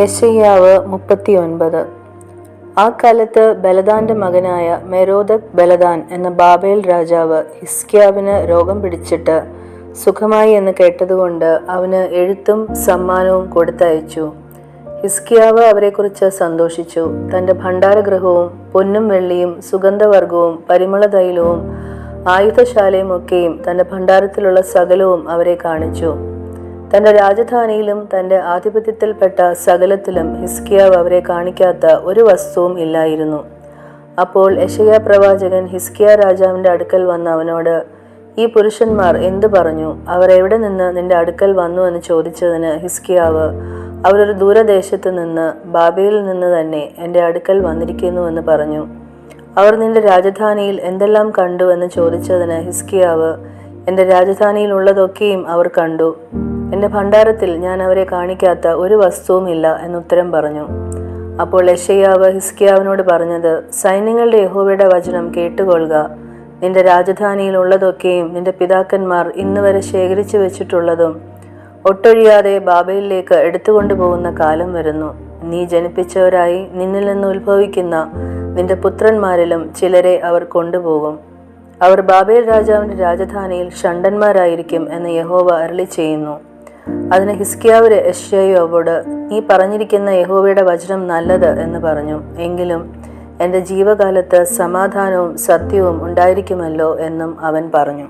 യെശയ്യാവ് 39. ആ കാലത്ത് ബലദാന്റെ മകനായ മെരോദക് ബലദാൻ എന്ന ബാബേൽ രാജാവ് ഹിസ്കിയാവിന് രോഗം പിടിച്ചിട്ട് സുഖമായി എന്ന് കേട്ടതുകൊണ്ട് അവന് എഴുത്തും സമ്മാനവും കൊടുത്തയച്ചു. ഹിസ്കിയാവ് അവരെക്കുറിച്ച് സന്തോഷിച്ചു. തൻ്റെ ഭണ്ഡാരഗൃഹവും പൊന്നും വെള്ളിയും സുഗന്ധവർഗവും പരിമളതൈലവും ആയുധശാലയും ഒക്കെയും തൻ്റെ ഭണ്ഡാരത്തിലുള്ള സകലവും അവരെ കാണിച്ചു. തൻ്റെ രാജധാനിയിലും തൻ്റെ ആധിപത്യത്തിൽപ്പെട്ട സകലത്തിലും ഹിസ്കിയാവ് അവരെ കാണിക്കാത്ത ഒരു വസ്തുവും ഇല്ലായിരുന്നു. അപ്പോൾ യെശയ്യാ പ്രവാചകൻ ഹിസ്കിയാ രാജാവിൻ്റെ അടുക്കൽ വന്ന് അവനോട്, ഈ പുരുഷന്മാർ എന്തു പറഞ്ഞു? അവർ എവിടെ നിന്ന് നിന്റെ അടുക്കൽ വന്നു എന്ന് ചോദിച്ചതിന് ഹിസ്കിയാവ്, അവരൊരു ദൂരദേശത്ത് നിന്ന്, ബാബേലിൽ നിന്ന് തന്നെ എൻ്റെ അടുക്കൽ വന്നിരിക്കുന്നുവെന്ന് പറഞ്ഞു. അവർ നിന്റെ രാജധാനിയിൽ എന്തെല്ലാം കണ്ടു എന്ന് ചോദിച്ചതിന് ഹിസ്കിയാവ്, എൻ്റെ രാജധാനിയിൽ ഉള്ളതൊക്കെയും അവർ കണ്ടു. എൻ്റെ ഭണ്ഡാരത്തിൽ ഞാൻ അവരെ കാണിക്കാത്ത ഒരു വസ്തുവും ഇല്ല എന്നുത്തരം പറഞ്ഞു. അപ്പോൾ യെശയ്യാവ് ഹിസ്കിയാവിനോട് പറഞ്ഞത്, സൈന്യങ്ങളുടെ യഹോവയുടെ വചനം കേട്ടുകൊള്ളുക. നിന്റെ രാജധാനിയിൽ ഉള്ളതൊക്കെയും നിന്റെ പിതാക്കന്മാർ ഇന്ന് വരെ ശേഖരിച്ചു വെച്ചിട്ടുള്ളതും ഒട്ടൊഴിയാതെ ബാബേലിലേക്ക് എടുത്തുകൊണ്ടു പോകുന്ന കാലം വരുന്നു. നീ ജനിപ്പിച്ചവരായി നിന്നിൽ നിന്ന് ഉത്ഭവിക്കുന്ന നിന്റെ പുത്രന്മാരിലും ചിലരെ അവർ കൊണ്ടുപോകും. അവർ ബാബേൽ രാജാവിൻ്റെ രാജധാനിയിൽ ഷണ്ഡന്മാരായിരിക്കും എന്ന് യഹോവ അരുളി ചെയ്യുന്നു. അതിന് ഹിസ്കിയാവ് യെശയ്യാവോട്, നീ പറഞ്ഞിരിക്കുന്ന യഹോവയുടെ വചനം നല്ലത് എന്ന് പറഞ്ഞു. എങ്കിലും എൻ്റെ ജീവകാലത്ത് സമാധാനവും സത്യവും ഉണ്ടായിരിക്കുമല്ലോ എന്നും അവൻ പറഞ്ഞു.